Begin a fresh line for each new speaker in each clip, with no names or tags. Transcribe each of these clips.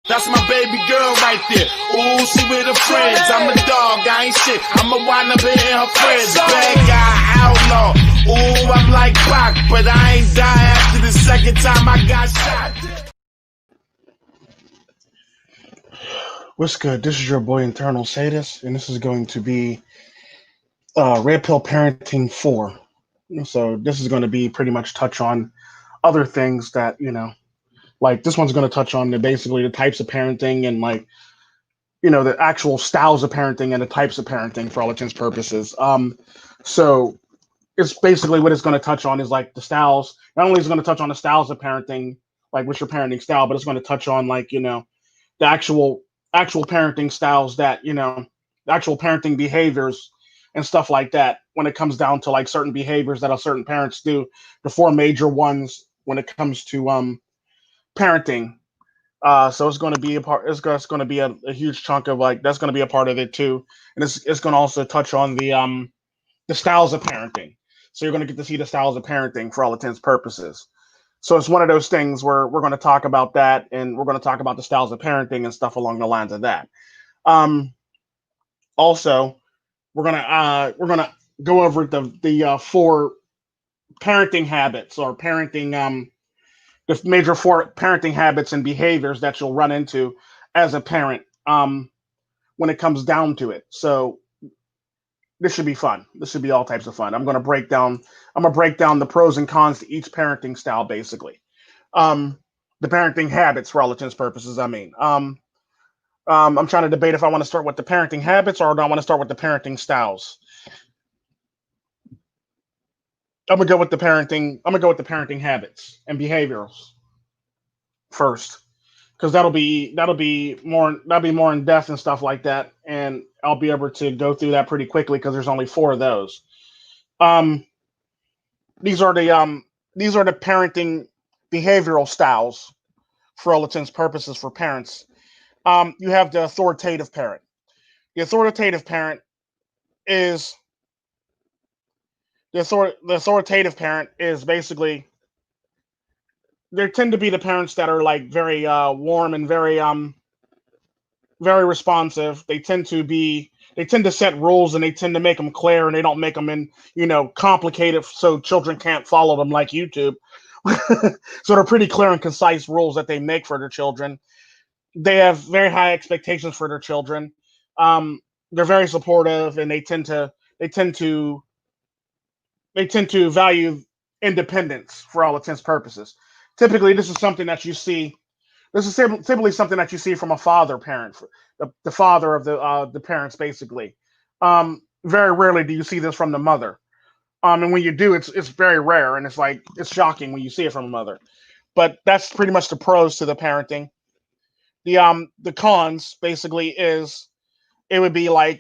That's my baby girl right there. Ooh, she with her friends. I'm a dog, I ain't shit. I'ma wind up in her friends. Bad guy, outlaw. Ooh, I'm like Pac, but I ain't die after the second time I got shot.
What's good? This is your boy Internal Sadist, and this is going to be Red Pill Parenting 4. So this is going to be pretty much touch on other things that, like this one's going to touch on basically the types of parenting and the actual styles of parenting and the types of parenting for all intents and purposes. So it's basically what it's going to touch on is like the styles. Not only is it going to touch on the styles of parenting, like what's your parenting style, but it's going to touch on the actual parenting styles that the actual parenting behaviors and stuff like that when it comes down to like certain behaviors that certain parents do, the four major ones when it comes to parenting. So it's going to be a part. It's going to be a huge chunk of like that's going to be a part of it too, and it's going to also touch on the styles of parenting. So you're going to get to see the styles of parenting for all intents and purposes. So it's one of those things where we're going to talk about that, and we're going to talk about the styles of parenting and stuff along the lines of that. Um, Also, we're gonna go over the four parenting habits or parenting the major four parenting habits and behaviors that you'll run into as a parent when it comes down to it. So this should be fun. This should be all types of fun. I'm gonna break down the pros and cons to each parenting style basically. Um, the parenting habits for all intents and purposes. I'm trying to debate if I want to start with the parenting habits or do I want to start with the parenting styles. I'm gonna go with the parenting. I'm gonna go with the parenting habits and behaviors first, because that'll be more in depth and stuff like that, and I'll be able to go through that pretty quickly because there's only four of those. Um, these are the parenting behavioral styles for all intents and purposes for parents. You have the authoritative parent. The authoritative parent is the authoritative parent is basically they tend to be the parents that are like very warm and very responsive. They tend to set rules and they tend to make them clear and they don't make them in complicated so children can't follow them like YouTube. So they're pretty clear and concise rules that they make for their children. They have very high expectations for their children. Um, they're very supportive and they tend to they tend to value independence for all intents and purposes. Typically, this is something that you see. This is typically something that you see from a father parent, the father of the parents, basically. Very rarely do you see this from the mother. And when you do, it's very rare, and it's shocking when you see it from a mother. But that's pretty much the pros to the parenting. The cons basically is it would be like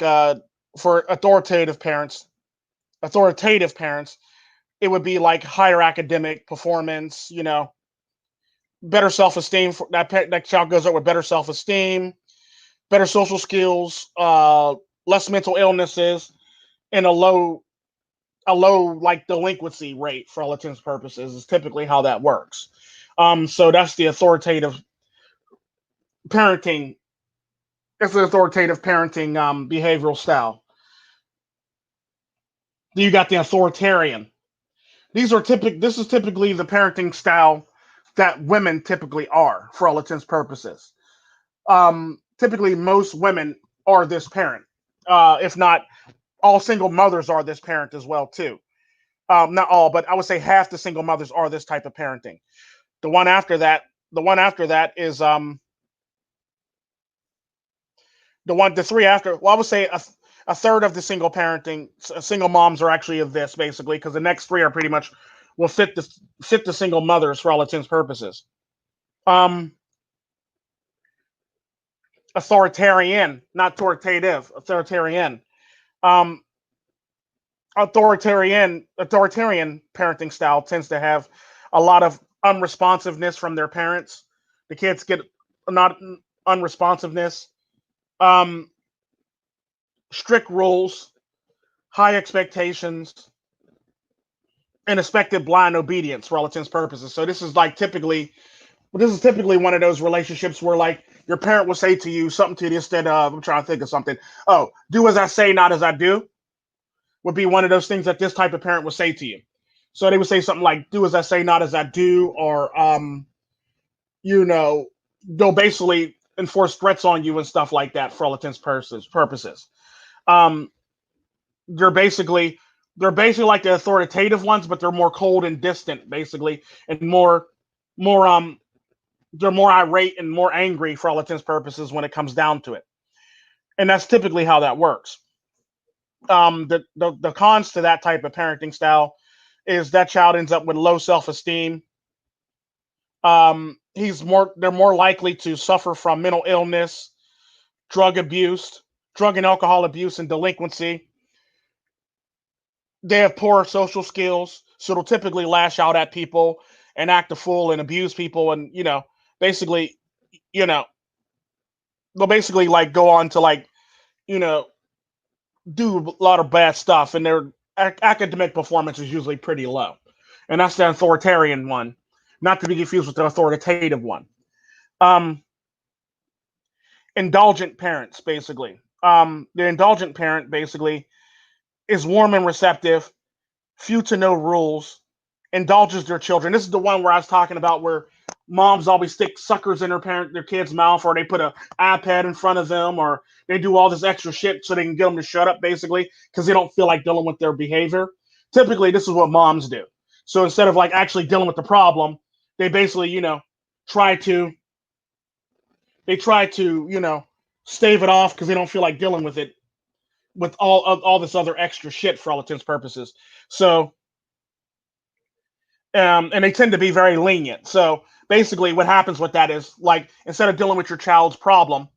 for authoritative parents, it would be like higher academic performance, better self-esteem for that child goes up with better self-esteem, better social skills, less mental illnesses, and a low like delinquency rate for all intents and purposes is typically how that works. So that's the authoritative parenting. It's the authoritative parenting behavioral style. Then you got the authoritarian. This is typically the parenting style that women typically are for all intents and purposes. Typically most women are this parent. If not all single mothers are this parent as well too. Not all, but I would say half the single mothers are this type of parenting. The one after that, the one after that is the three after. Well, I would say a third of the single moms are actually of this basically because the next three are pretty much will fit the single mothers for all intents and purposes. Um, Authoritarian, not authoritative, authoritarian. Um, authoritarian parenting style tends to have a lot of unresponsiveness from their parents. The kids get not unresponsiveness, um, strict rules, high expectations, and expected blind obedience for all intents and purposes. So this is typically one of those relationships where like your parent will say to you something to the extent of, I'm trying to think of something. Oh, do as I say, not as I do, would be one of those things that this type of parent would say to you. So they would say something like, do as I say, not as I do, or, you know, they'll basically enforce threats on you and stuff like that for all intents purposes. Um, they're basically they're basically like the authoritative ones, but they're more cold and distant, basically, and more they're more irate and more angry for all intents purposes when it comes down to it. And that's typically how that works. The cons to that type of parenting style is that child ends up with low self esteem. They're more likely to suffer from mental illness, drug abuse, drug and alcohol abuse, and delinquency. They have poor social skills, so they'll typically lash out at people and act a fool and abuse people, and basically, you know, they'll basically like go on to like you know do a lot of bad stuff, and their academic performance is usually pretty low, and that's the authoritarian one, not to be confused with the authoritative one. Um, Indulgent parents, basically. The indulgent parent basically is warm and receptive, few to no rules, indulges their children. This is the one where I was talking about where moms always stick suckers in their kid's mouth, or they put an iPad in front of them, or they do all this extra shit so they can get them to shut up, basically, because they don't feel like dealing with their behavior. Typically, this is what moms do. So instead of like actually dealing with the problem, they basically, try to stave it off because they don't feel like dealing with it with all this other extra shit for all intents and purposes. So and they tend to be very lenient. So basically, what happens with that is like instead of dealing with your child's problem,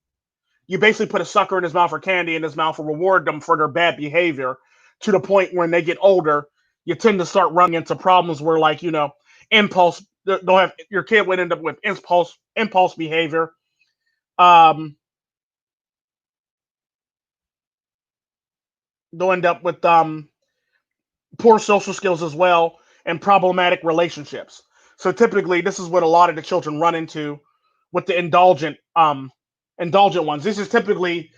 you basically put a sucker in his mouth or candy in his mouth or reward them for their bad behavior to the point when they get older, you tend to start running into problems where like impulse. They'll have your kid would end up with impulse behavior. Um, they'll end up with poor social skills as well and problematic relationships. So typically, this is what a lot of the children run into with the indulgent ones. This is typically,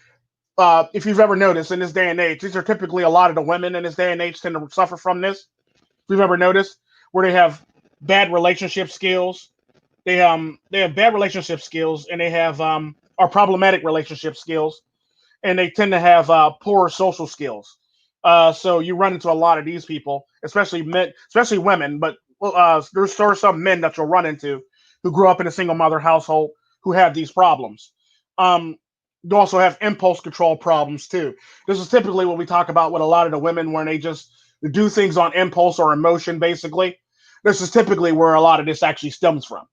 if you've ever noticed in this day and age, these are typically a lot of the women in this day and age tend to suffer from this. If you've ever noticed, where they have bad relationship skills, they have bad relationship skills, and they have or problematic relationship skills, and they tend to have poor social skills. So you run into a lot of these people, especially men, especially women, but there's sort of some men that you'll run into who grew up in a single mother household who have these problems. Um, you also have impulse control problems too. This is typically what we talk about with a lot of the women when they just do things on impulse or emotion, basically. This is typically where a lot of this actually stems from.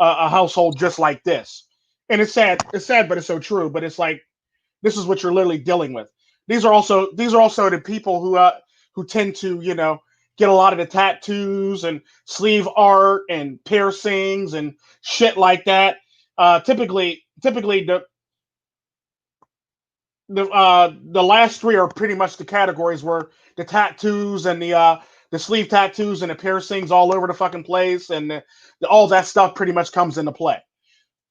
A household just like this. And it's sad. It's sad, but it's so true. But it's like this is what you're literally dealing with. These are also the people who tend to get a lot of the tattoos and sleeve art and piercings and shit like that. Typically the last three are pretty much the categories where the tattoos and the sleeve tattoos and the piercings all over the fucking place and all that stuff pretty much comes into play.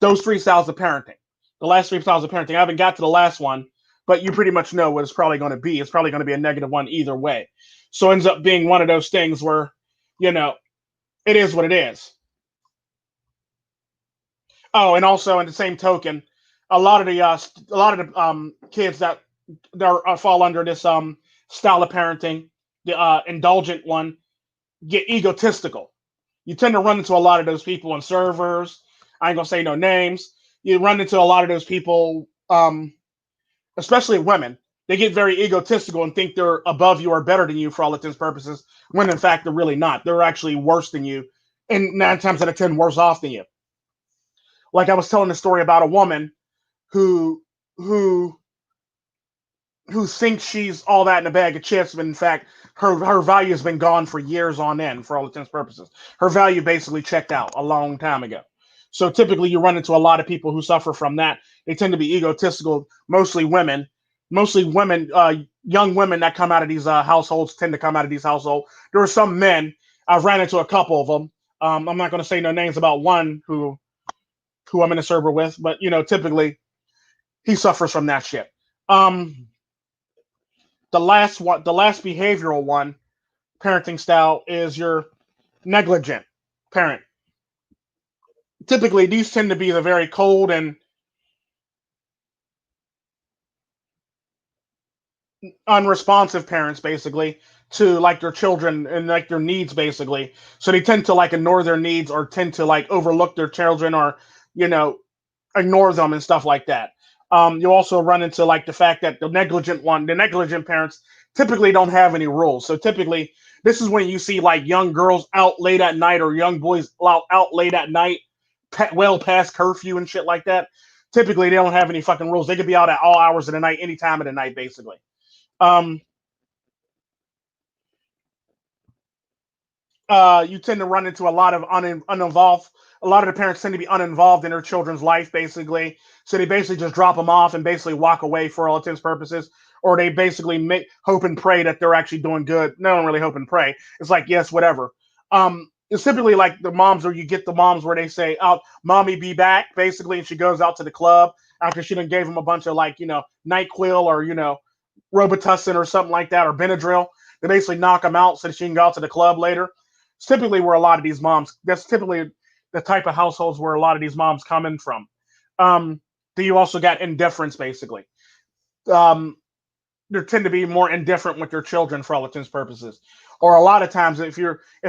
Those three styles of parenting. The last three styles of parenting. I haven't got to the last one, but you pretty much know what it's probably going to be. It's probably going to be a negative one either way. So it ends up being one of those things where, it is what it is. Oh, and also in the same token, a lot of the kids that fall under this style of parenting, the indulgent one, get egotistical. You tend to run into a lot of those people on servers. I ain't gonna say no names. You run into a lot of those people, especially women. They get very egotistical and think they're above you or better than you for all intents and purposes, when in fact they're really not. They're actually worse than you, and 9 times out of 10 worse off than you. Like I was telling the story about a woman who who who thinks she's all that in a bag of chips, but in fact, her value has been gone for years on end, for all intents and purposes. Her value basically checked out a long time ago. So typically, you run into a lot of people who suffer from that. They tend to be egotistical, mostly women. Mostly women, young women that come out of these households tend to come out of these households. There are some men. I've ran into a couple of them. I'm not going to say no names about one who who I'm in a server with, but typically he suffers from that shit. Um, the last behavioral one, parenting style, is your negligent parent. Typically, these tend to be the very cold and unresponsive parents, basically, to like their children and like their needs, basically. So they tend to like ignore their needs or tend to like overlook their children or you know ignore them and stuff like that. You also run into like the fact that the negligent parents typically don't have any rules. So typically, this is when you see like young girls out late at night or young boys out late at night, well past curfew and shit like that. Typically, they don't have any fucking rules. They could be out at all hours of the night, any time of the night, basically. Um, you tend to run into a lot of uninvolved. A lot of the parents tend to be uninvolved in their children's life, basically. So they basically just drop them off and basically walk away for all intents and purposes, or they basically make hope and pray that they're actually doing good. They don't really hope and pray. It's like yes, whatever. It's typically like the moms, or you get the moms where they say, "Oh, mommy, be back," basically, and she goes out to the club after she done gave them a bunch of like Nyquil or Robitussin or something like that or Benadryl. They basically knock them out so that she can go out to the club later. It's typically where a lot of these moms. That's typically the type of households where a lot of these moms come in from. Um, then you also got indifference, basically. Um, they tend to be more indifferent with their children for all intents and purposes. Or a lot of times, if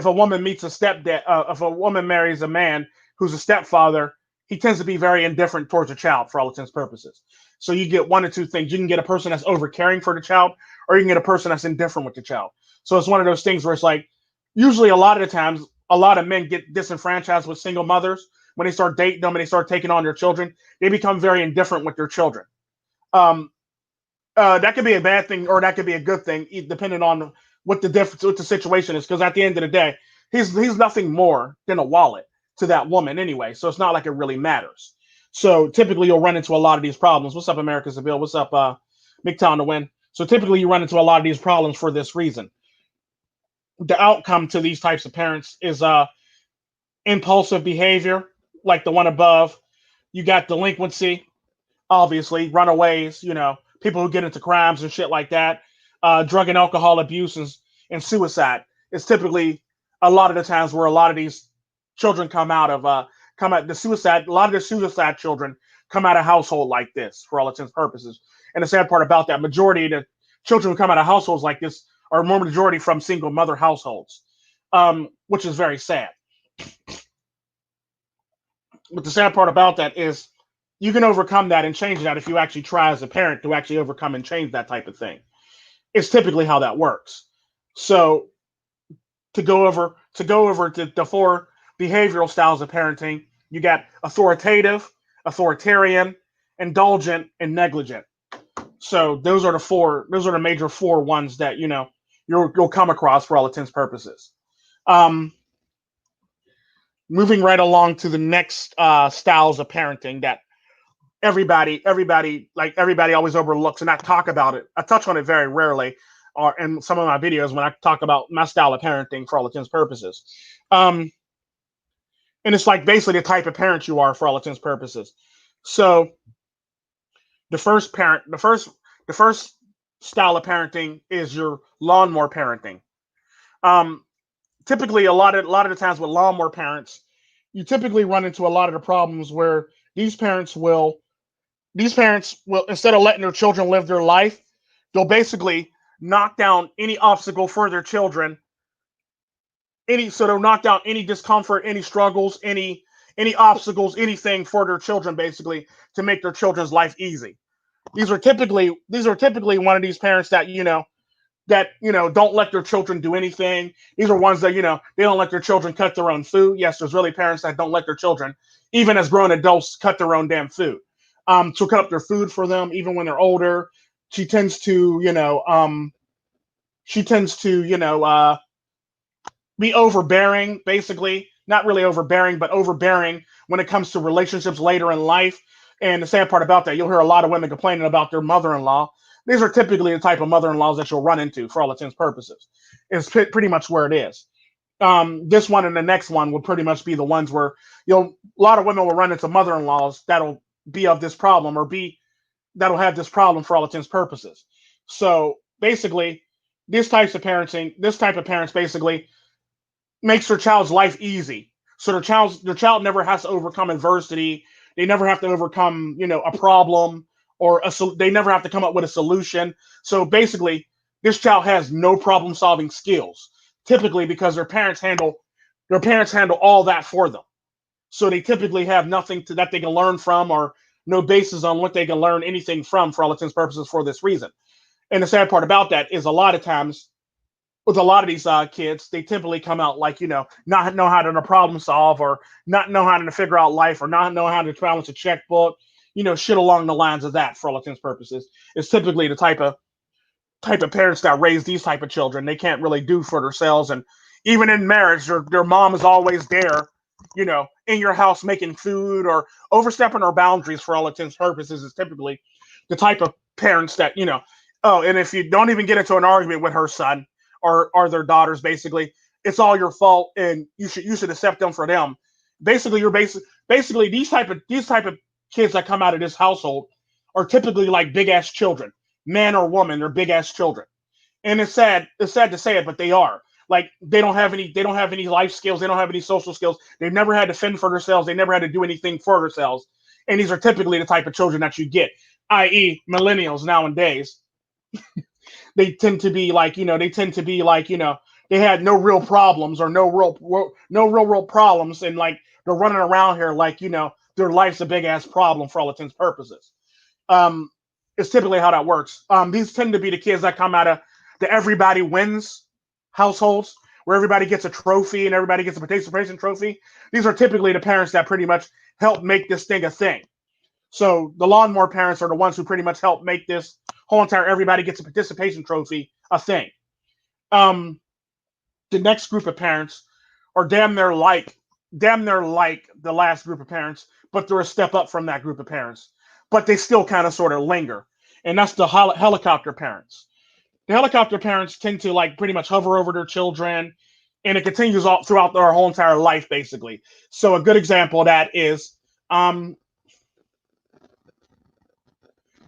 a woman meets a stepdad, if a woman marries a man who's a stepfather, he tends to be very indifferent towards a child for all intents and purposes. So you get one or two things. You can get a person that's over caring for the child, or you can get a person that's indifferent with the child. So it's one of those things where it's like, usually a lot of the times, a lot of men get disenfranchised with single mothers when they start dating them and they start taking on their children. They become very indifferent with their children. Um, that could be a bad thing or that could be a good thing, depending on what the difference, what the situation is. Because at the end of the day, he's nothing more than a wallet to that woman anyway. So it's not like it really matters. So typically, you'll run into a lot of these problems. What's up, America Seville? What's up, McTown to win? So typically, you run into a lot of these problems for this reason. The outcome to these types of parents is impulsive behavior, like the one above. You got delinquency, obviously, runaways, people who get into crimes and shit like that, drug and alcohol abuse and suicide. It's typically a lot of the times where a lot of these children come out the suicide. A lot of the suicide children come out of household like this, for all intents and purposes. And the sad part about that, majority of the children who come out of households like this are more majority from single mother households, which is very sad. But the sad part about that is you can overcome that and change that if you actually try as a parent to actually overcome and change that type of thing. It's typically how that works. So to go over the four behavioral styles of parenting, you got authoritative, authoritarian, indulgent, and negligent. So those are the four. Those are the major four ones that you'll come across for all intents and purposes. Um, Moving right along to the next styles of parenting that everybody always overlooks, and I talk about it. I touch on it very rarely, or in some of my videos when I talk about my style of parenting for all intents and purposes. Um, and it's like basically the type of parent you are for all intents and purposes. So the first style of parenting is your lawnmower parenting. Um, Typically, a lot of the times with lawnmower parents, you typically run into a lot of the problems where these parents will instead of letting their children live their life, they'll basically knock down any obstacle for their children. They'll knock down any discomfort, any struggles, any obstacles, anything for their children, basically to make their children's life easy. These are typically one of these parents that don't let their children do anything. These are ones that they don't let their children cut their own food. Yes, there's really parents that don't let their children, even as grown adults, cut their own damn food. To cut up their food for them, even when they're older. She tends to, be overbearing, basically. Not really overbearing, but overbearing when it comes to relationships later in life. And the sad part about that, you'll hear a lot of women complaining about their mother-in-law. These are typically the type of mother-in-laws that you'll run into for all intents and purposes. It's pretty much where it is. This one and the next one will pretty much be the ones where a lot of women will run into mother-in-laws that'll be of this problem or be that'll have this problem for all intents and purposes. So basically, this type of parents basically makes their child's life easy. So their child never has to overcome adversity. They never have to overcome, a problem or they never have to come up with a solution. So basically, this child has no problem solving skills. Typically, because their parents handle all that for them. So they typically have nothing that they can learn from or no basis on what they can learn anything from for all intents and purposes for this reason. And the sad part about that is a lot of times with a lot of these kids, they typically come out like, not know how to problem solve or not know how to figure out life or not know how to balance a checkbook, shit along the lines of that for all intents and purposes. It's typically the type of parents that raise these type of children. They can't really do for themselves. And even in marriage, their mom is always there, in your house making food or overstepping her boundaries for all intents and purposes is typically the type of parents that, oh, and if you don't even get into an argument with her son or their daughters, basically, it's all your fault and you should accept them for them. Basically, basically these type of kids that come out of this household are typically like big ass children, man or woman, they're big ass children. And it's sad to say it, but they are. Like they don't have any life skills, they don't have any social skills. They've never had to fend for themselves, they never had to do anything for themselves. And these are typically the type of children that you get, i.e., millennials nowadays. They tend to be like, they had no real problems or no real world problems, and like they're running around here like, their life's a big ass problem for all intents and purposes. Um, it's typically how that works. These tend to be the kids that come out of the everybody wins households where everybody gets a trophy and everybody gets a participation trophy. These are typically the parents that pretty much help make this thing a thing. So the lawnmower parents are the ones who pretty much help make this whole entire everybody gets a participation trophy a thing. Um, the next group of parents are damn near like the last group of parents, but they're a step up from that group of parents. But they still kind of sort of linger, and that's the helicopter parents. The helicopter parents tend to like pretty much hover over their children, and it continues all throughout their whole entire life, basically. So a good example of that is um,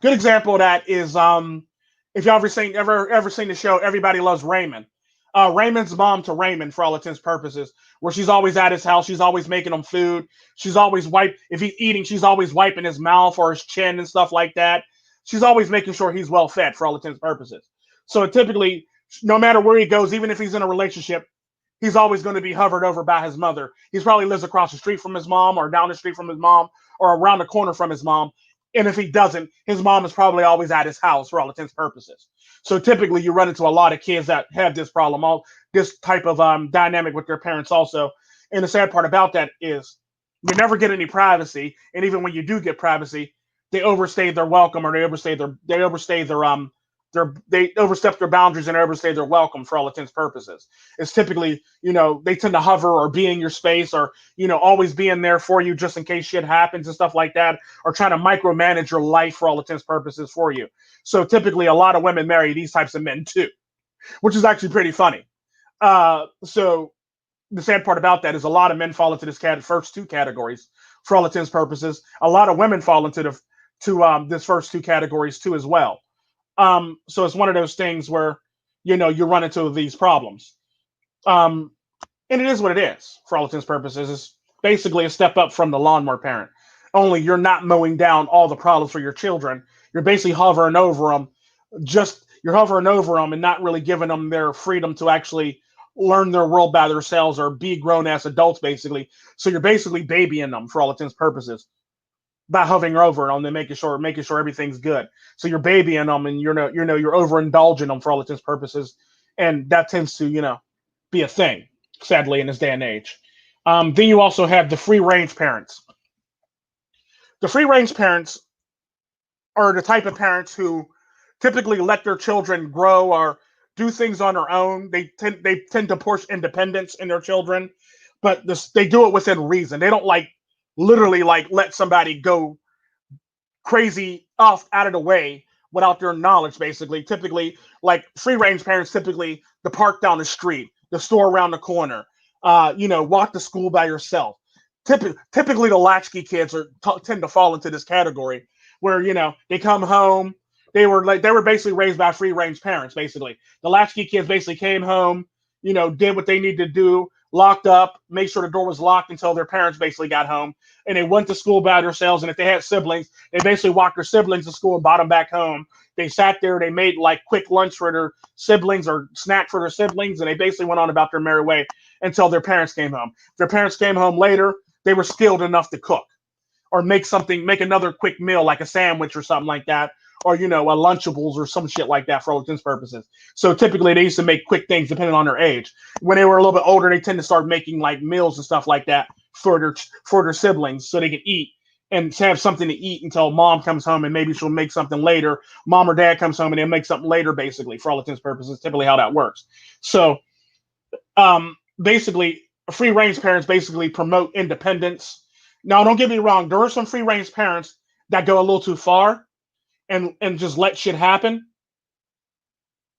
if y'all ever seen the show Everybody Loves Raymond. Raymond's mom to Raymond, for all intents and purposes, where she's always at his house, she's always making him food, she's always if he's eating, she's always wiping his mouth or his chin and stuff like that. She's always making sure he's well fed for all intents and purposes. So typically, no matter where he goes, even if he's in a relationship, he's always going to be hovered over by his mother. He probably lives across the street from his mom or down the street from his mom or around the corner from his mom. And if he doesn't, his mom is probably always at his house for all intents and purposes. So typically you run into a lot of kids that have this problem, all this type of dynamic with their parents also. And the sad part about that is you never get any privacy. And even when you do get privacy, they overstay their welcome or they overstep their boundaries and overstay their welcome for all intents and purposes. It's typically, they tend to hover or be in your space or, always being there for you just in case shit happens and stuff like that, or trying to micromanage your life for all intents and purposes for you. So typically a lot of women marry these types of men too, which is actually pretty funny. So the sad part about that is a lot of men fall into this first two categories for all intents and purposes. A lot of women fall into this first two categories too as well. So it's one of those things where, you run into these problems. Um, and it is what it is for all intents and purposes. It's basically a step up from the lawnmower parent. Only you're not mowing down all the problems for your children. You're basically hovering over them. You're hovering over them and not really giving them their freedom to actually learn their world by themselves or be grown ass adults, basically. So you're basically babying them for all intents and purposes by hovering over them and making sure everything's good. So you're babying them and you're overindulging them for all intents and purposes, and that tends to be a thing, sadly, in this day and age. Then you also have the free range parents. The free range parents are the type of parents who typically let their children grow or do things on their own. They tend to push independence in their children, but they do it within reason. They don't literally let somebody go crazy off out of the way without their knowledge, basically. Typically, like free range parents, typically the park down the street, the store around the corner, walk to school by yourself. Typically, the latchkey kids tend to fall into this category where they come home. They were basically raised by free range parents. Basically, the latchkey kids basically came home, did what they needed to do, locked up, made sure the door was locked until their parents basically got home, and they went to school by themselves. And if they had siblings, they basically walked their siblings to school and brought them back home. They sat there, they made like quick lunch for their siblings or snack for their siblings, and they basically went on about their merry way until their parents came home. If their parents came home later, they were skilled enough to cook or make another quick meal like a sandwich or something like that, or a Lunchables or some shit like that for all intents purposes. So typically they used to make quick things depending on their age. When they were a little bit older, they tend to start making like meals and stuff like that for their siblings so they can eat and have something to eat until mom comes home, and maybe she'll make something later. Mom or dad comes home and they'll make something later, basically, for all intents purposes, typically how that works. So basically, free range parents basically promote independence. Now, don't get me wrong, there are some free range parents that go a little too far and just let shit happen.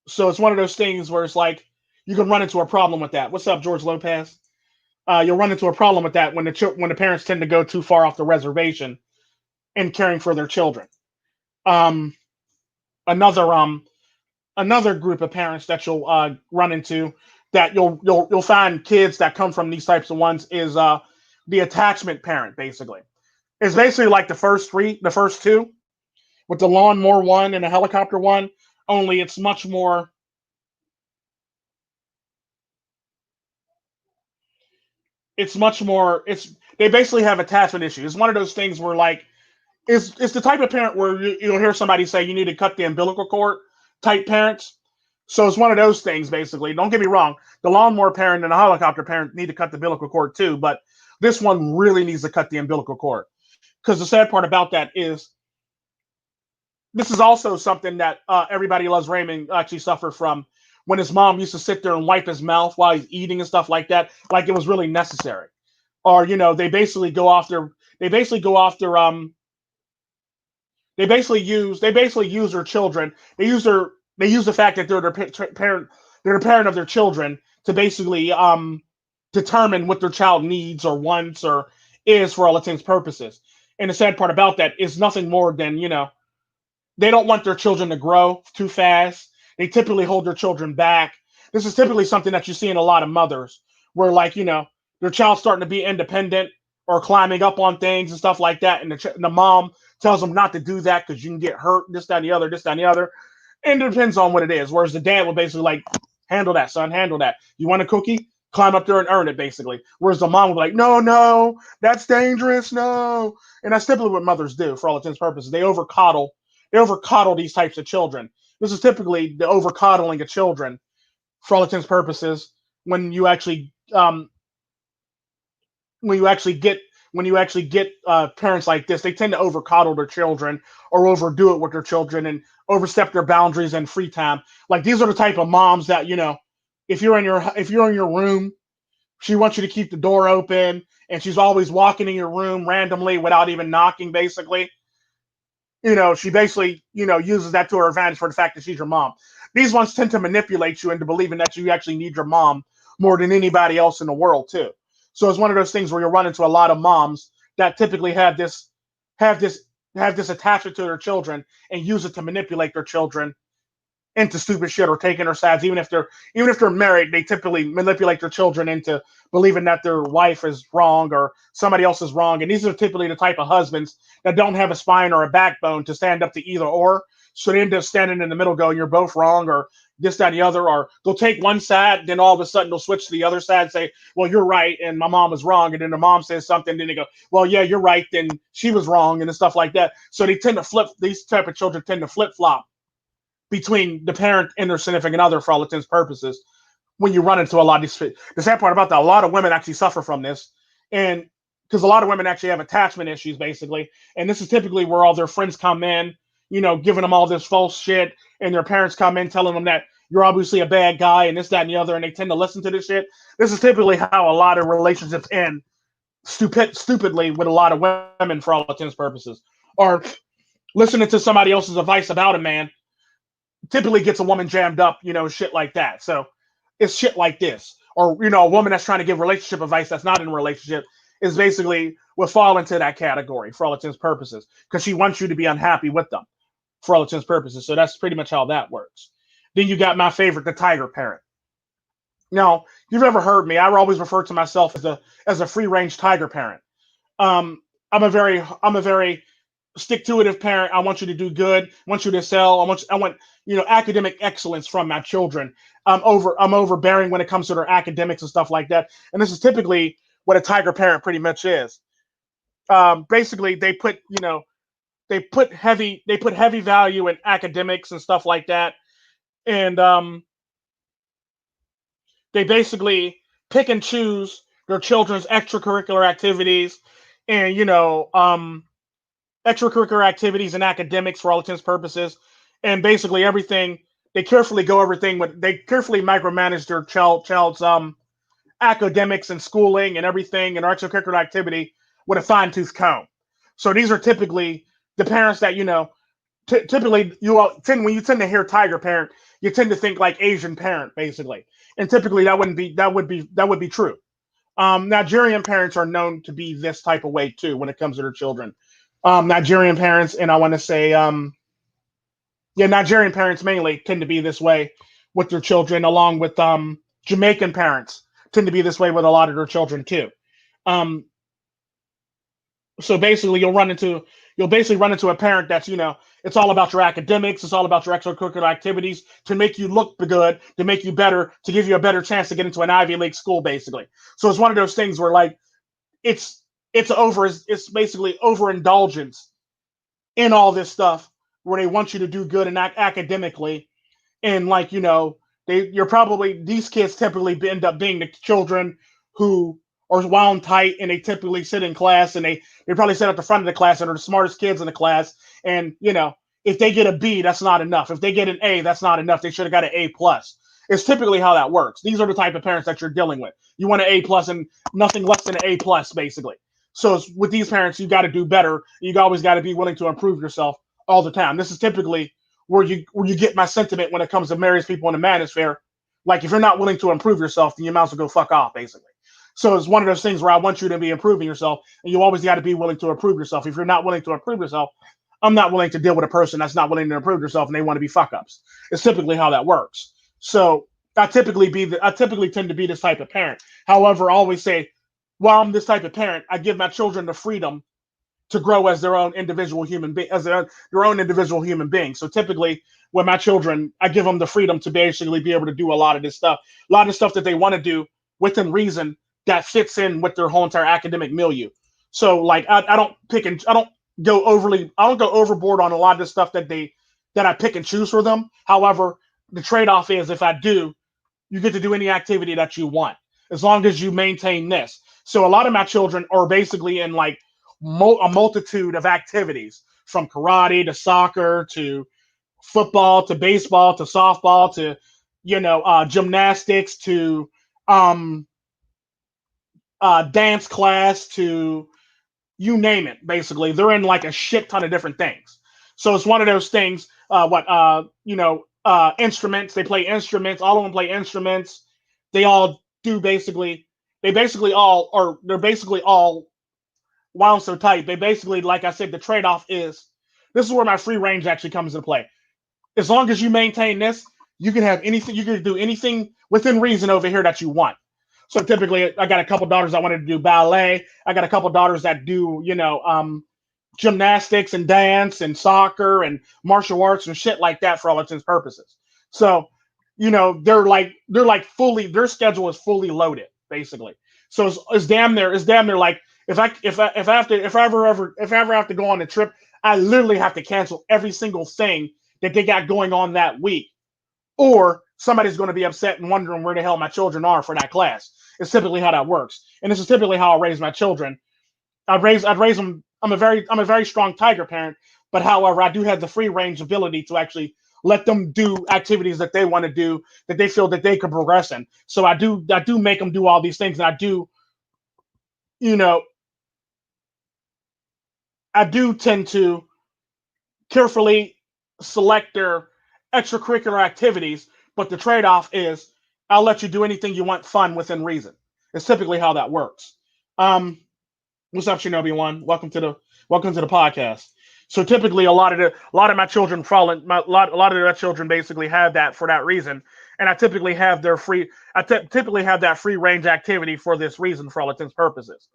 So it's one of those things where it's like you can run into a problem with that. What's up, George Lopez? You'll run into a problem with that when the parents tend to go too far off the reservation in caring for their children. Um, another group of parents that you'll run into that you'll find kids that come from these types of ones is the attachment parent. Basically, it's basically like the first two, with the lawnmower one and the helicopter one. Only it's much more. It's much more. They basically have attachment issues. It's one of those things where like it's the type of parent where you'll hear somebody say you need to cut the umbilical cord type parents. So it's one of those things, basically. Don't get me wrong. The lawnmower parent and the helicopter parent need to cut the umbilical cord too, but this one really needs to cut the umbilical cord. Because the sad part about that is this is also something that Everybody Loves Raymond actually suffered from when his mom used to sit there and wipe his mouth while he's eating and stuff like that, like it was really necessary. Or, they basically go off their, they basically go off their, they basically use their children. They use the fact that they're the parent of their children to basically determine what their child needs or wants or is for all intents and purposes. And the sad part about that is nothing more than they don't want their children to grow too fast. They typically hold their children back. This is typically something that you see in a lot of mothers, where like their child's starting to be independent or climbing up on things and stuff like that, and the mom tells them not to do that because you can get hurt, this, that, and the other, this, that, and the other. And it depends on what it is. Whereas the dad will basically like, handle that, son, handle that. You want a cookie? Climb up there and earn it, basically. Whereas the mom will be like, no, that's dangerous, no. And that's typically what mothers do for all intents and purposes. They overcoddle these types of children. This is typically the overcoddling of children for all intents and purposes when you actually get parents like this. They tend to overcoddle their children or overdo it with their children and overstep their boundaries and free time. Like these are the type of moms that if you're in your room, she wants you to keep the door open, and she's always walking in your room randomly without even knocking. Basically, she basically uses that to her advantage for the fact that she's your mom. These ones tend to manipulate you into believing that you actually need your mom more than anybody else in the world too. So it's one of those things where you run into a lot of moms that typically have this attachment to their children and use it to manipulate their children into stupid shit or taking their sides. Even if they're married, they typically manipulate their children into believing that their wife is wrong or somebody else is wrong. And these are typically the type of husbands that don't have a spine or a backbone to stand up to either or. So they end up standing in the middle going, you're both wrong, or this, that, and the other. Or they'll take one side, then all of a sudden they'll switch to the other side and say, well, you're right, and my mom was wrong. And then the mom says something, then they go, well, yeah, you're right, then she was wrong, and stuff like that. So these type of children tend to flip-flop between the parent and their significant other for all intents and purposes when you run into a lot of these. The sad part about that, a lot of women actually suffer from this. And because a lot of women actually have attachment issues, basically. And this is typically where all their friends come in, giving them all this false shit, and their parents come in telling them that you're obviously a bad guy and this, that, and the other, and they tend to listen to this shit. This is typically how a lot of relationships end stupidly with a lot of women for all intents and purposes. Or listening to somebody else's advice about a man typically gets a woman jammed up, shit like that. So it's shit like this. or a woman that's trying to give relationship advice that's not in a relationship is basically would fall into that category for all intents and purposes because she wants you to be unhappy with them for all intents and purposes. So that's pretty much how that works. Then you got my favorite, the tiger parent. Now, you've ever heard me? I always refer to myself as a free range tiger parent. Um, I'm a very stick to itive parent. I want you to do good. I want you to excel. I want academic excellence from my children. I'm overbearing when it comes to their academics and stuff like that. And this is typically what a tiger parent pretty much is. Basically, they put heavy value in academics and stuff like that, and they basically pick and choose their children's extracurricular activities, and extracurricular activities and academics for all intents and purposes, and basically everything. They carefully micromanage their child's academics and schooling and everything and extracurricular activity with a fine tooth comb. So these are typically the parents that typically when you tend to hear tiger parent, you tend to think like Asian parent basically, and typically that would be true. Nigerian parents are known to be this type of way too when it comes to their children. Nigerian parents, and I want to say, yeah, Nigerian parents mainly tend to be this way with their children, along with Jamaican parents tend to be this way with a lot of their children too. Um, so basically, you'll basically run into a parent that's it's all about your academics, it's all about your extracurricular activities to make you look good, to make you better, to give you a better chance to get into an Ivy League school, basically. So it's one of those things where like it's basically overindulgence in all this stuff where they want you to do good and act academically, and like these kids typically end up being the children who are wound tight, and they typically sit in class, and they probably sit at the front of the class and are the smartest kids in the class, and if they get a B, that's not enough. If they get an A, that's not enough. They should have got an A plus. It's typically how that works. These are the type of parents that you're dealing with. You want an A plus and nothing less than an A plus, basically. So with these parents, you got to do better. You always got to be willing to improve yourself all the time. This is typically where you get my sentiment when it comes to married people in the manosphere. Like if you're not willing to improve yourself, then you might as well go fuck off, basically. So it's one of those things where I want you to be improving yourself, and you always got to be willing to improve yourself. If you're not willing to improve yourself, I'm not willing to deal with a person that's not willing to improve yourself, and they want to be fuck ups. It's typically how that works. So I typically tend to be this type of parent. However, I always say, while I'm this type of parent, I give my children the freedom to grow as their own individual human being, as their own individual human being. So typically, with my children, I give them the freedom to basically be able to do a lot of this stuff, a lot of stuff that they want to do within reason that fits in with their whole entire academic milieu. So like I don't go overboard on a lot of the stuff that I pick and choose for them. However, the trade-off is if I do, you get to do any activity that you want as long as you maintain this. So a lot of my children are basically in like a multitude of activities, from karate to soccer to football to baseball to softball to gymnastics to um, dance class to you name it. Basically, they're in like a shit ton of different things. So it's one of those things. Instruments. They play instruments. All of them play instruments. They all do basically. They're basically all wound so tight. They basically, like I said, the trade off is this is where my free range actually comes into play. As long as you maintain this, you can have anything. You can do anything within reason over here that you want. So typically, I got a couple daughters that wanted to do ballet. I got a couple daughters that do, gymnastics and dance and soccer and martial arts and shit like that for all intents and purposes. So, they're like fully their schedule is fully loaded basically. So it's damn near like if I ever have to go on a trip, I literally have to cancel every single thing that they got going on that week, or somebody's going to be upset and wondering where the hell my children are for that class. It's typically how that works, and this is typically how I raise my children. I'd raise them. I'm a very strong tiger parent, but however, I do have the free range ability to actually let them do activities that they want to do, that they feel that they can progress in. So I do make them do all these things, and you know, I do tend to carefully select their extracurricular activities, but the trade-off is I'll let you do anything you want, fun within reason. It's typically how that works. Um, what's up, Shinobi One? Welcome to the podcast. So typically, a lot of my children fall in a lot of their children basically have that for that reason, and I typically have their free. Typically have that free range activity for this reason for all intents and purposes.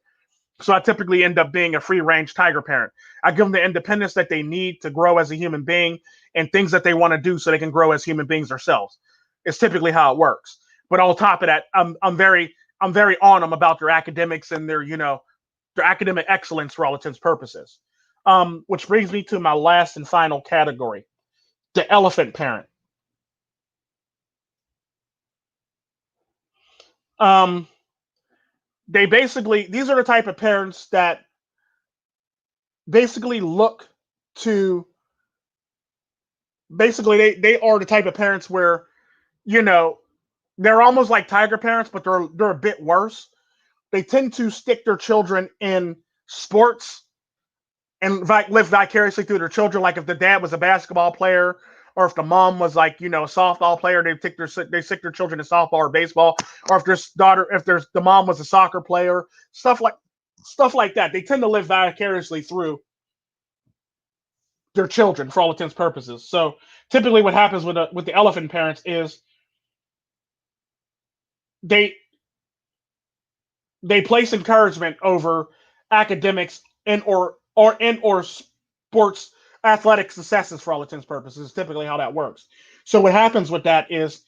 So I typically end up being a free range tiger parent. I give them the independence that they need to grow as a human being and things that they want to do so they can grow as human beings themselves. It's typically how it works. But on top of that, I'm very on them about their academics and their academic excellence for all intents and purposes. Which brings me to my last and final category, the elephant parent. Um, these are the type of parents that basically look to basically they are the type of parents where you know they're almost like tiger parents, but they're a bit worse. They tend to stick their children in sports and live vicariously through their children. Like if the dad was a basketball player, or if the mom was like a softball player, they stick their children in softball or baseball. Or if the mom was a soccer player, stuff like that. They tend to live vicariously through their children for all intents and purposes. So typically, what happens with the elephant parents is they they place encouragement over academics and or sports athletic successes for all intents and purposes. Is typically how that works. So what happens with that is,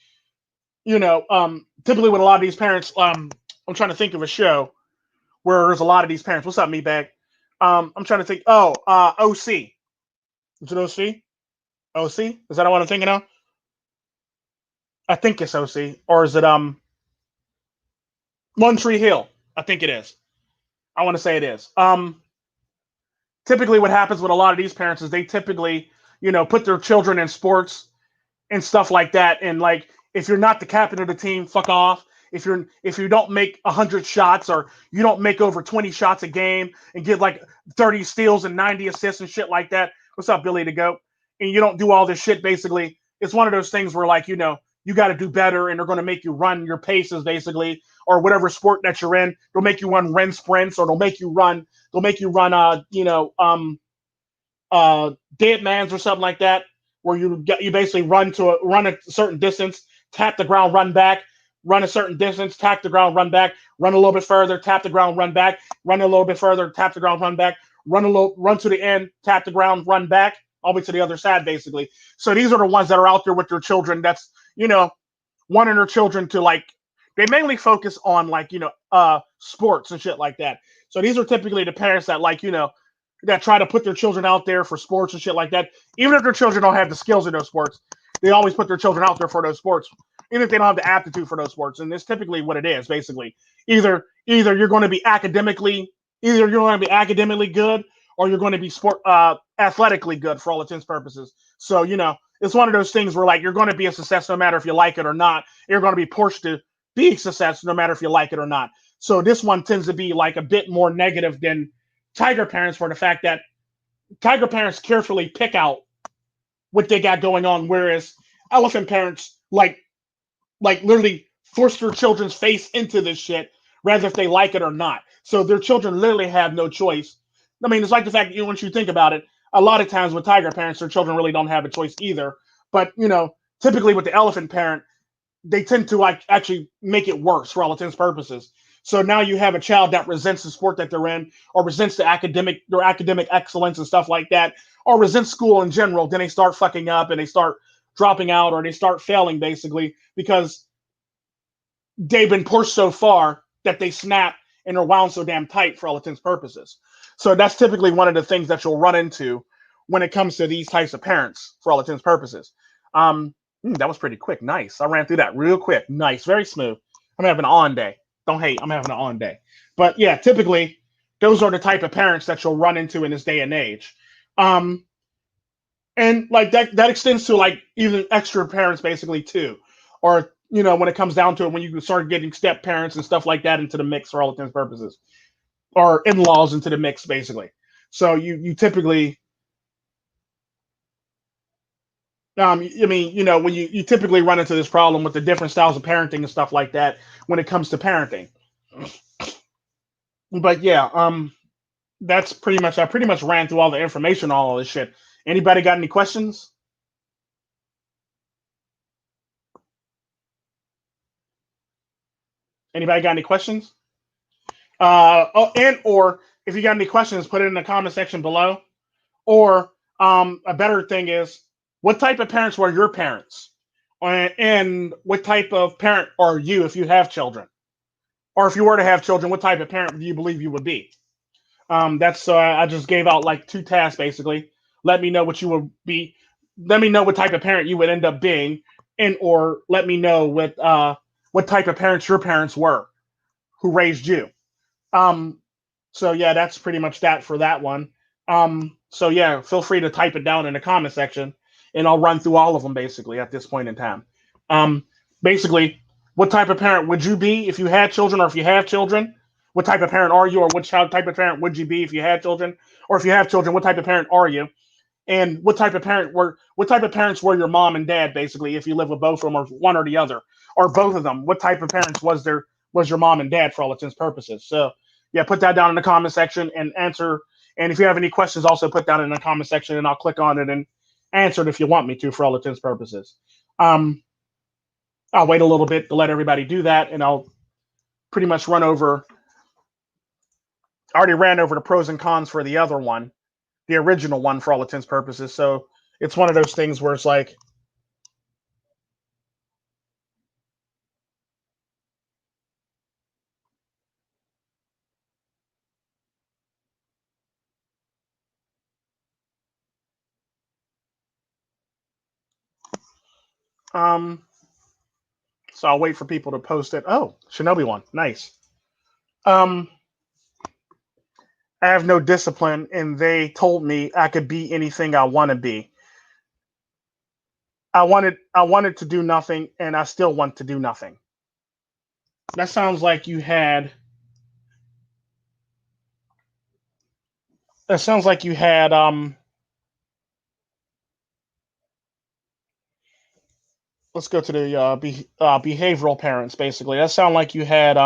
typically with a lot of these parents, I'm trying to think of a show where there's a lot of these parents. What's up, me bag? I'm trying to think. Oh, OC. Is it OC? OC? Is that what I'm thinking of? I think it's OC, or is it One Tree Hill? I think it is. I want to say it is. Typically what happens with a lot of these parents is they typically, put their children in sports and stuff like that. And like, if you're not the captain of the team, fuck off. If you don't make 100 shots or you don't make over 20 shots a game and get like 30 steals and 90 assists and shit like that, what's up, Billy the Goat? And you don't do all this shit, basically, it's one of those things where like, you got to do better and they're going to make you run your paces, basically, or whatever sport that you're in. They'll make you run sprints, or they'll make you run dead mans or something like that, where you basically run a certain distance, tap the ground, run back, run a certain distance, tap the ground, run back, run a little bit further, tap the ground, run back, run a little bit further, tap the ground, run back, run to the end, tap the ground, run back, all the way to the other side, basically. So these are the ones that are out there with their children. That's wanting their children to like. They mainly focus on like sports and shit like that. So these are typically the parents that like that try to put their children out there for sports and shit like that. Even if their children don't have the skills in those sports, they always put their children out there for those sports, even if they don't have the aptitude for those sports. And it's typically what it is, basically. Either you're going to be academically good, or you're going to be athletically good for all intents and purposes. So it's one of those things where like you're going to be a success no matter if you like it or not. You're going to be pushed to be a success no matter if you like it or not. So this one tends to be like a bit more negative than tiger parents, for the fact that tiger parents carefully pick out what they got going on, whereas elephant parents like literally force their children's face into this shit, rather if they like it or not. So their children literally have no choice. I mean, it's like the fact that once you think about it, a lot of times with tiger parents, their children really don't have a choice either. But typically with the elephant parent, they tend to like actually make it worse for all intents and purposes. So now you have a child that resents the sport that they're in, or resents their academic excellence and stuff like that, or resents school in general. Then they start fucking up and they start dropping out, or they start failing, basically, because they've been pushed so far that they snap and are wound so damn tight for all intents and purposes. So that's typically one of the things that you'll run into when it comes to these types of parents for all intents and purposes. That was pretty quick. Nice. I ran through that real quick. Nice. Very smooth. I'm having an on day. Don't hate. I'm having an on day. But yeah, typically those are the type of parents that you'll run into in this day and age. And like that extends to like even extra parents, basically, too. Or when it comes down to it, when you start getting step parents and stuff like that into the mix for all intents and purposes, or in-laws into the mix, basically. So you typically I mean, when you typically run into this problem with the different styles of parenting and stuff like that when it comes to parenting. But yeah, that's pretty much, I pretty much ran through all the information, all of this shit. Anybody got any questions? Anybody got any questions? And or if you got any questions, put it in the comment section below. Or a better thing is, what type of parents were your parents? And what type of parent are you if you have children? Or if you were to have children, what type of parent do you believe you would be? That's I just gave out like two tasks basically. Let me know what you would be. Let me know what type of parent you would end up being, and or let me know what type of parents your parents were who raised you. Um, so yeah, that's pretty much that for that one. So yeah, feel free to type it down in the comment section, and I'll run through all of them basically at this point in time. Um, Basically, what type of parent would you be if you had children, or if you have children? What type of parent are you, or what type of parent would you be if you had children, or if you have children, what type of parent are you? And what type of parents were your mom and dad basically if you live with both of them, or one or the other, or both of them? What type of parents was your mom and dad for all intents and purposes? So yeah, put that down in the comment section and answer. And if you have any questions, also put down in the comment section, and I'll click on it and answer it if you want me to for all intents and purposes. Um, I'll wait a little bit to let everybody do that, and I'll pretty much run over. I already ran over the pros and cons for the other one, the original one for all intents and purposes. So it's one of those things where it's like, um, so I'll wait for people to post it. Oh, Shinobi one, nice. Um, I have no discipline, and they told me I could be anything I want to be. I wanted to do nothing, and I still want to do nothing. That sounds like you had. That sounds like you had. Let's go to the behavioral parents. Basically, that sounds like you had.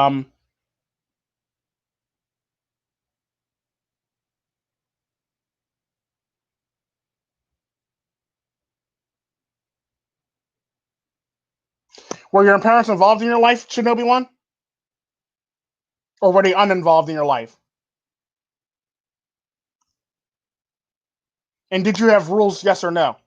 Were your parents involved in your life, Shinobi one, or were they uninvolved in your life? And did you have rules? Yes or no?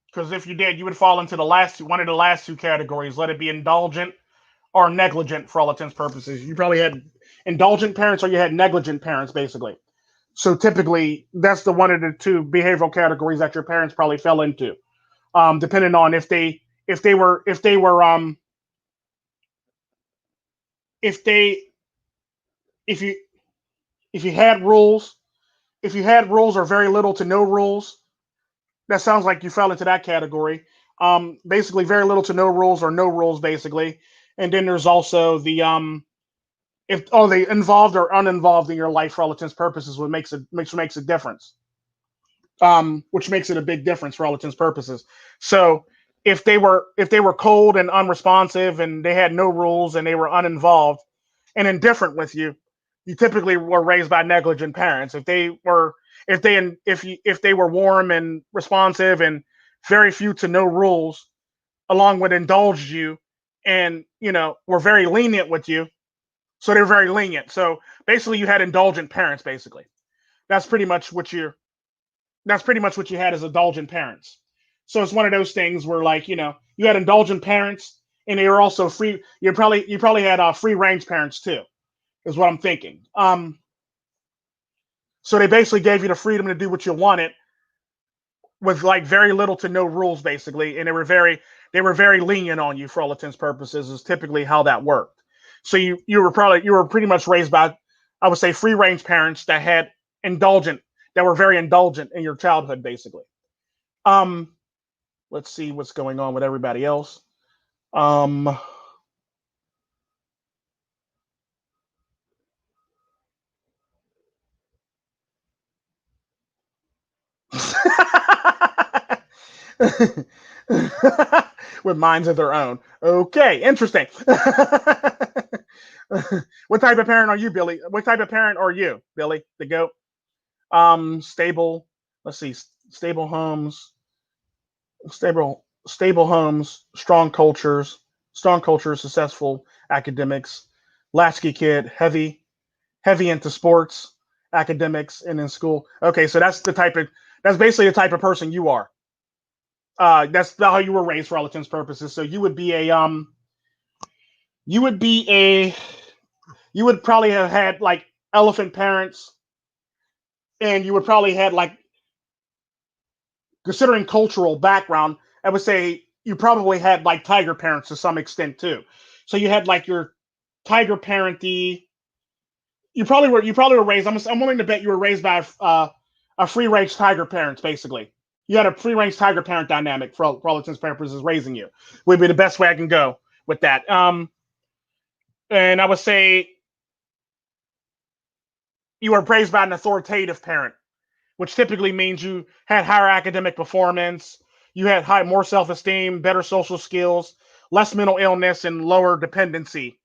Because if you did, you would fall into one of the last two categories. Let it be indulgent or negligent for all intents and purposes. You probably had indulgent parents, or you had negligent parents, basically. So typically, that's the one of the two behavioral categories that your parents probably fell into, depending on if they if you if you had rules if you had rules or very little to no rules. That sounds like you fell into that category. Basically, very little to no rules, or no rules, basically. And then there's also the if they involved or uninvolved in your life for all intents and purposes, what makes a difference. Which makes it a big difference for all intents and purposes. So if they were cold and unresponsive, and they had no rules, and they were uninvolved and indifferent with you, you typically were raised by negligent parents. If they were warm and responsive and very few to no rules, along with indulged you, and were very lenient with you, so they were very lenient. So basically, you had indulgent parents. Basically, that's pretty much what you're that's pretty much what you had as indulgent parents. So it's one of those things where, like, you had indulgent parents, and they were also free. You probably had free range parents too, is what I'm thinking. So they basically gave you the freedom to do what you wanted, with like very little to no rules, basically, and they were very lenient on you for all intents and purposes. Is typically how that worked. So you were pretty much raised by, I would say, free range parents that were very indulgent in your childhood, basically. Um, let's see what's going on with everybody else. Um, With minds of their own. Okay, interesting. What type of parent are you, Billy? What type of parent are you, Billy, the goat? Stable. Let's see. Stable homes. Stable homes. Strong cultures. Successful academics. Latchkey kid. Heavy into sports, academics, and in school. Okay, so that's basically the type of person you are. That's how you were raised for all intents and purposes. So you would be a you would probably have had like elephant parents, and you would probably had like, considering cultural background, I would say you probably had like tiger parents to some extent too. So you had like your tiger parenty. You probably were raised. I'm willing to bet you were raised by a free range tiger parents basically. You had a free range tiger parent dynamic for all intents and purposes raising you. Would be the best way I can go with that. And I would say you were praised by an authoritative parent, which typically means you had higher academic performance, you had more self esteem, better social skills, less mental illness, and lower dependency.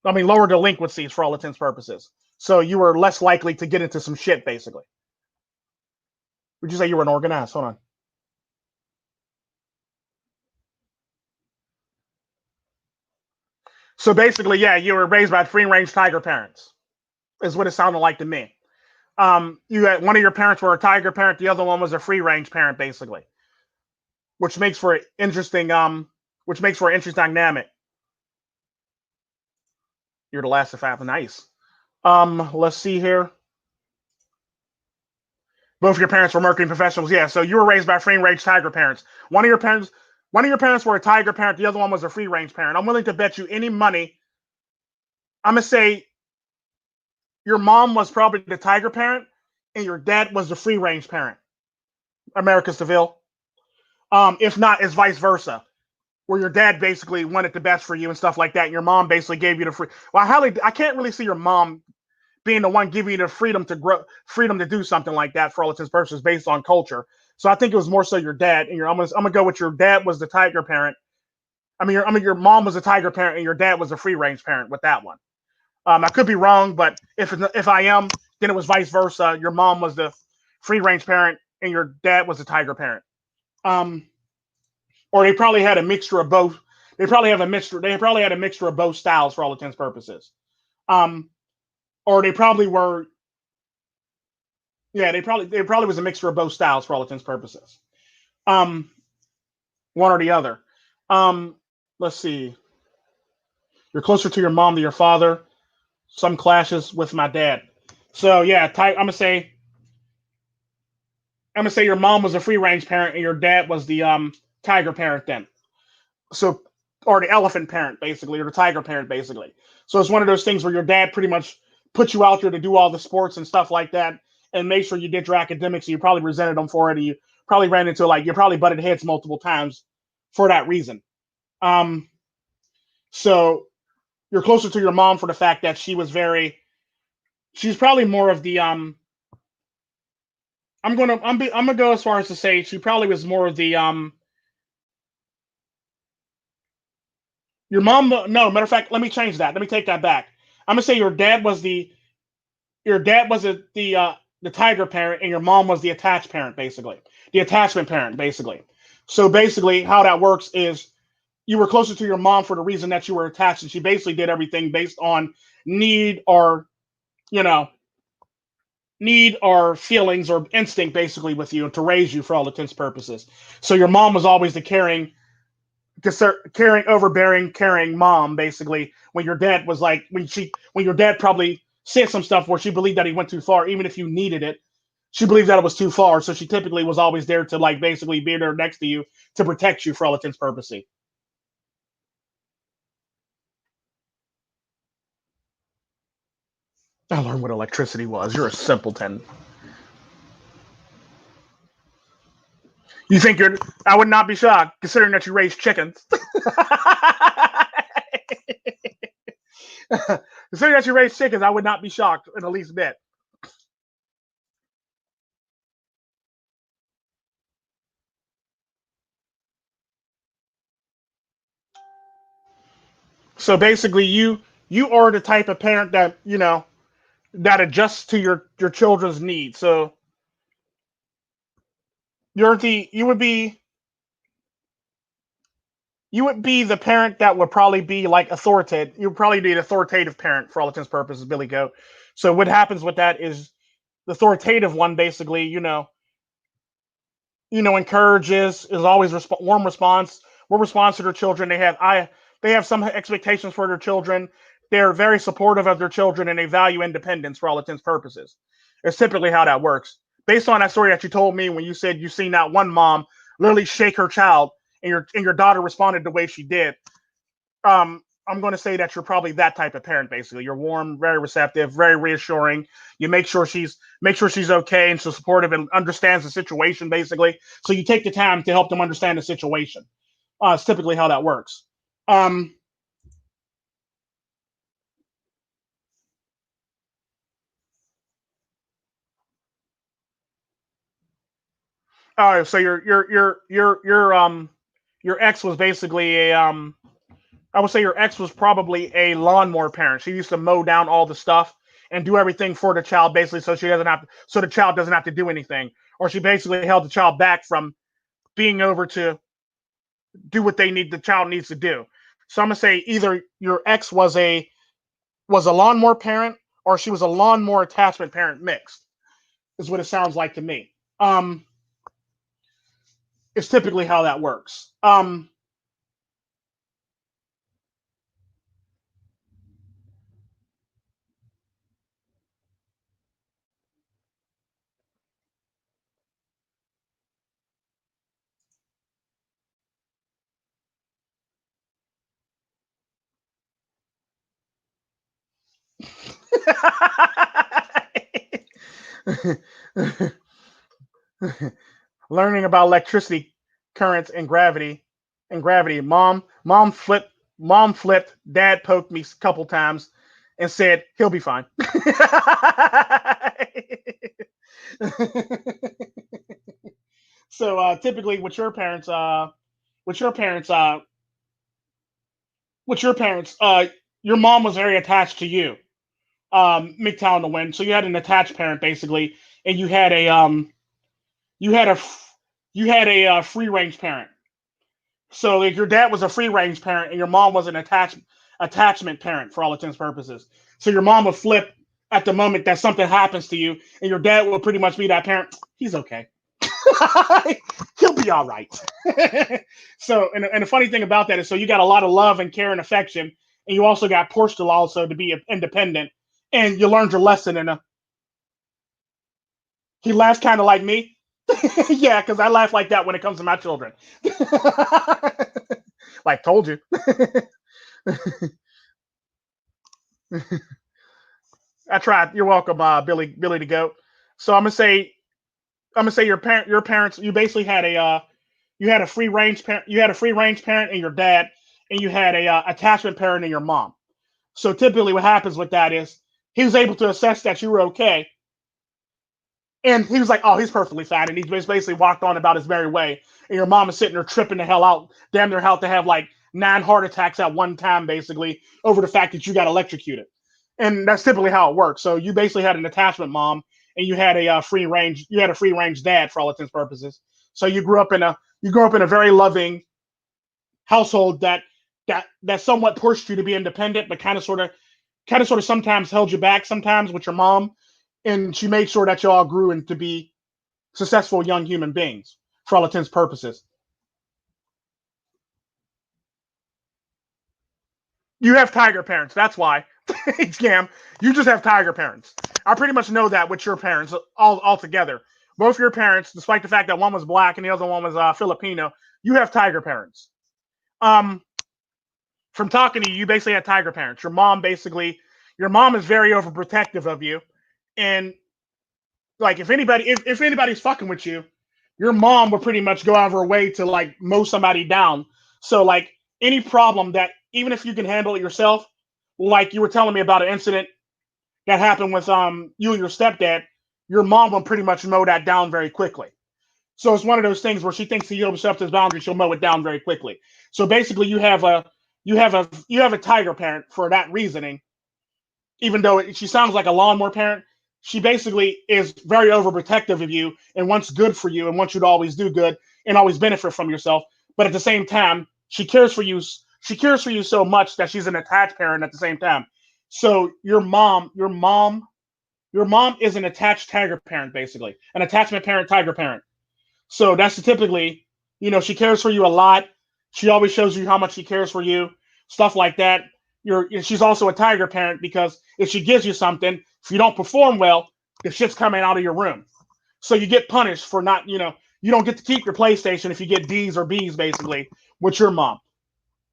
I mean, lower delinquencies for all intents and purposes. So you were less likely to get into some shit, basically. Would you say you were an organized? Hold on. So basically, yeah, you were raised by free range tiger parents, is what it sounded like to me. You had one of your parents were a tiger parent, the other one was a free range parent, basically, which makes for interesting which makes for an interesting dynamic. You're the last of five. Nice. Let's see here. Both of your parents were marketing professionals. Yeah, so you were raised by free range tiger parents. One of your parents, one of your parents were a tiger parent. The other one was a free range parent. I'm willing to bet you any money. I'm gonna say your mom was probably the tiger parent, and your dad was the free range parent. America Seville. If not, it's vice versa, where your dad basically wanted the best for you and stuff like that. And your mom basically gave you the free. Well, I can't really see your mom being the one giving you the freedom to grow, freedom to do something like that for all intents and purposes based on culture. So I think it was more so your dad, and I'm gonna go with your dad was the tiger parent. Your mom was a tiger parent, and your dad was a free range parent with that one. I could be wrong, but if I am, then it was vice versa. Your mom was the free range parent, and your dad was the tiger parent. Um, or they probably had a mixture of both. They probably have a mixture. They probably had a mixture of both styles for all intents and purposes. Um, or they probably were. Yeah, they probably was a mixture of both styles for all intents and purposes. Um, one or the other. Um, let's see. You're closer to your mom than your father. Some clashes with my dad. So yeah, I'm gonna say your mom was a free range parent and your dad was the tiger parent then. So, or the elephant parent basically, or the tiger parent basically. So it's one of those things where your dad pretty much put you out there to do all the sports and stuff like that, and make sure you did your academics. And you probably resented them for it. And you probably ran into you probably butted heads multiple times for that reason. Um, so you're closer to your mom for the fact that she's probably more of the I'm gonna go as far as to say she probably was more of the your mom. No, matter of fact, let me change that. Let me take that back. I'm gonna say your dad was the tiger parent and your mom was the attached parent, basically the attachment parent, basically. So basically, how that works is you were closer to your mom for the reason that you were attached, and she basically did everything based on need or you know need or feelings or instinct, basically, with you to raise you for all intents and purposes. So your mom was always the caring, overbearing, caring mom, basically. When your dad was like, when your dad probably said some stuff where she believed that he went too far, even if you needed it, she believed that it was too far. So she typically was always there to like basically be there next to you to protect you for all intents and purposes. I learned what electricity was. You're a simpleton. You think you're? I would not be shocked considering that you raise chickens. Considering that you raise chickens, I would not be shocked in the least bit. So basically, you are the type of parent that that adjusts to your children's needs. So you would be the parent that would probably be like authoritative. You would probably be an authoritative parent for all intents and purposes, Billy Goat. So what happens with that is the authoritative one basically, encourages, is always warm response to their children. They have some expectations for their children. They're very supportive of their children and they value independence for all intents and purposes. It's typically how that works. Based on that story that you told me when you said you seen that one mom literally shake her child and your daughter responded the way she did. I'm going to say that you're probably that type of parent. Basically, you're warm, very receptive, very reassuring. You make sure she's okay and she's supportive and understands the situation. Basically, so you take the time to help them understand the situation. It's typically how that works. Um, all right, so your ex was basically a I would say your ex was probably a lawnmower parent. She used to mow down all the stuff and do everything for the child, basically, so the child doesn't have to do anything, or she basically held the child back from being over to do what the child needs to do. So I'm gonna say either your ex was a lawnmower parent or she was a lawnmower attachment parent mixed. Is what it sounds like to me. Um, it's typically how that works. Learning about electricity currents and gravity. Mom flipped, dad poked me a couple times and said he'll be fine. So typically with your parents with your parents your mom was very attached to you, MGTOW to win. So you had an attached parent basically, and you had a you had a free range parent. So like your dad was a free range parent, and your mom was an attachment parent for all intents and purposes. So your mom would flip at the moment that something happens to you, and your dad will pretty much be that parent. He's okay. He'll be all right. So, and the funny thing about that is, so you got a lot of love and care and affection, and you also got Portugal also to be independent, and you learned your lesson. And he laughs kind of like me. Yeah, because I laugh like that when it comes to my children. Like told you. I tried. You're welcome, Billy the goat. So I'm gonna say your parents, you basically had you had a free range parent, and your dad, and you had a attachment parent and your mom. So typically, what happens with that is he was able to assess that you were okay, and he was like, "Oh, he's perfectly fine," and he just basically walked on about his merry way. And your mom is sitting there tripping the hell out, damn near how to have like 9 heart attacks at one time, basically over the fact that you got electrocuted. And that's typically how it works. So you basically had an attachment mom, and you had a free range dad for all intents and purposes. So you grew up in a very loving household that somewhat pushed you to be independent, but kind of sort of sometimes held you back sometimes with your mom, and she made sure that you all grew into be successful young human beings for all intents and purposes. You have tiger parents. That's why. Scam. You just have tiger parents. I pretty much know that with your parents all together. Both your parents, despite the fact that one was black and the other one was Filipino, you have tiger parents. Um, from talking to you, you basically had tiger parents. Your mom is very overprotective of you, and like if anybody's fucking with you, your mom will pretty much go out of her way to like mow somebody down. So like any problem that even if you can handle it yourself, like you were telling me about an incident that happened with you and your stepdad, your mom will pretty much mow that down very quickly. So it's one of those things where she thinks he oversteps his boundary, she'll mow it down very quickly. So basically, you have you have a tiger parent for that reasoning. Even though she sounds like a lawnmower parent, she basically is very overprotective of you and wants good for you and wants you to always do good and always benefit from yourself. But at the same time, she cares for you. She cares for you so much that she's an attached parent at the same time. So your mom is an attached tiger parent, basically, an attachment parent, tiger parent. So that's typically, she cares for you a lot. She always shows you how much she cares for you, stuff like that. She's also a tiger parent because if she gives you something, if you don't perform well, the shit's coming out of your room. So you get punished for not, you don't get to keep your PlayStation if you get D's or B's, basically, with your mom.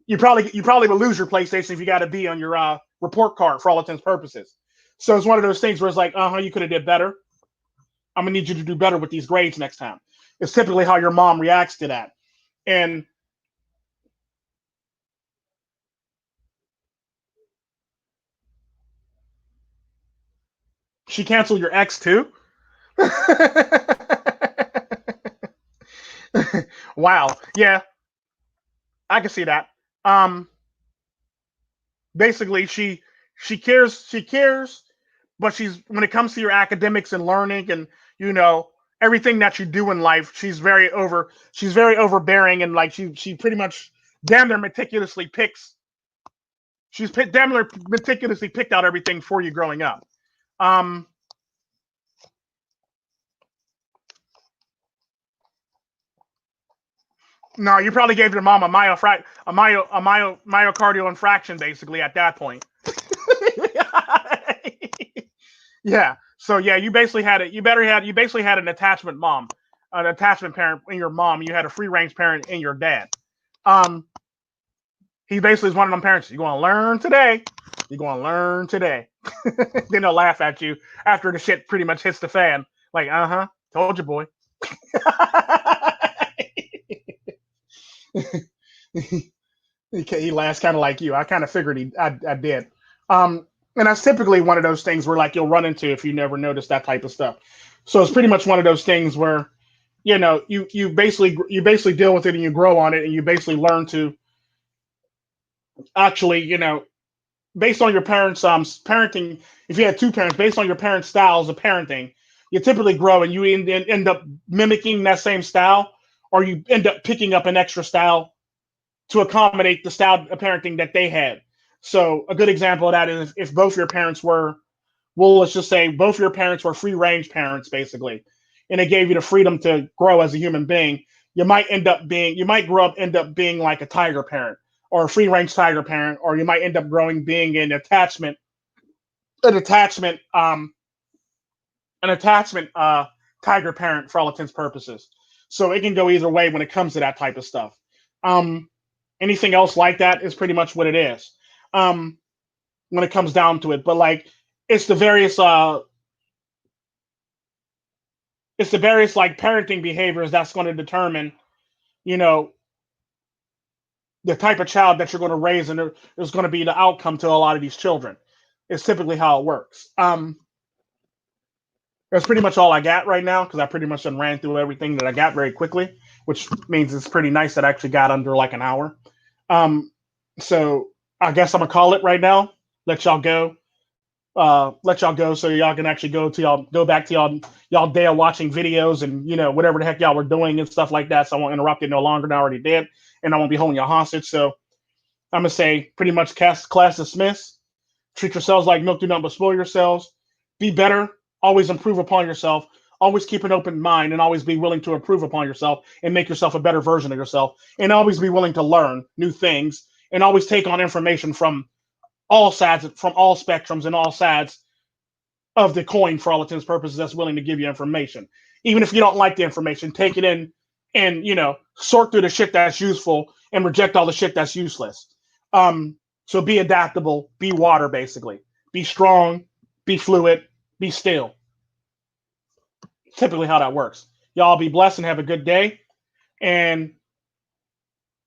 You probably will lose your PlayStation if you got a B on your report card for all intents and purposes. So it's one of those things where it's like, you could have did better. I'm gonna need you to do better with these grades next time. It's typically how your mom reacts to that. And she canceled your ex too. Wow. Yeah, I can see that. Um, basically, she cares, but she's when it comes to your academics and learning and you know everything that you do in life, she's very overbearing and like she pretty much damn near meticulously picks damn near meticulously picked out everything for you growing up. Um, no, you probably gave your mom myocardial infraction basically at that point. Yeah. So yeah, you basically had it. You basically had an attachment mom, an attachment parent in your mom. You had a free range parent in your dad. Um, he basically is one of them parents. You're going to learn today. You're going to learn today. Then they'll laugh at you after the shit pretty much hits the fan. Like, told you, boy. He laughs kind of like you. I kind of figured I did. And that's typically one of those things where like you'll run into if you never notice that type of stuff. So it's pretty much one of those things where you basically deal with it and you grow on it and you basically learn to actually based on your parents' parenting. If you had two parents, based on your parents' styles of parenting, you typically grow and you end up mimicking that same style, or you end up picking up an extra style to accommodate the style of parenting that they had. So a good example of that is if both your parents were, well, let's just say both your parents were free range parents, basically, and they gave you the freedom to grow as a human being. You might grow up end up being like a tiger parent or a free range tiger parent, or you might end up growing being an attachment, an attachment tiger parent for all intents and purposes. So it can go either way when it comes to that type of stuff. Um, anything else like that is pretty much what it is. Um, when it comes down to it, but like it's the various uh it's the various like parenting behaviors that's going to determine you know the type of child that you're going to raise, and there's going to be the outcome to a lot of these children. It's typically how it works. That's pretty much all I got right now because I pretty much done ran through everything that I got very quickly, which means it's pretty nice that I actually got under like an hour. Um, so I guess I'm gonna call it right now. Let y'all go. So y'all can actually go back to y'all day of watching videos and whatever the heck y'all were doing and stuff like that. So I won't interrupt you no longer than I already did, and I won't be holding you hostage. So I'm gonna say pretty much class dismissed. Treat yourselves like milk, do not but spoil yourselves. Be better. Always improve upon yourself. Always keep an open mind and always be willing to improve upon yourself and make yourself a better version of yourself. And always be willing to learn new things and always take on information from all spectrums and all sides of the coin for all intents and purposes that's willing to give you information. Even if you don't like the information, take it in and sort through the shit that's useful and reject all the shit that's useless. So be adaptable, be water basically. Be strong, be fluid, be still. Typically how that works. Y'all be blessed and have a good day and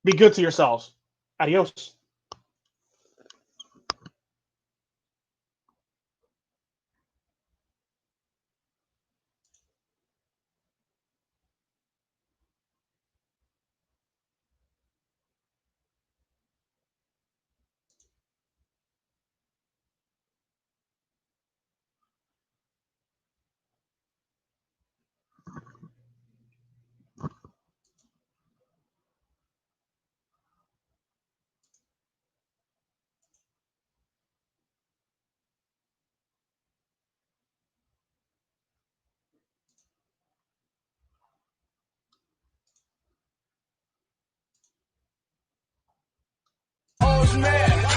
be good to yourselves. Adios.
niggas mad.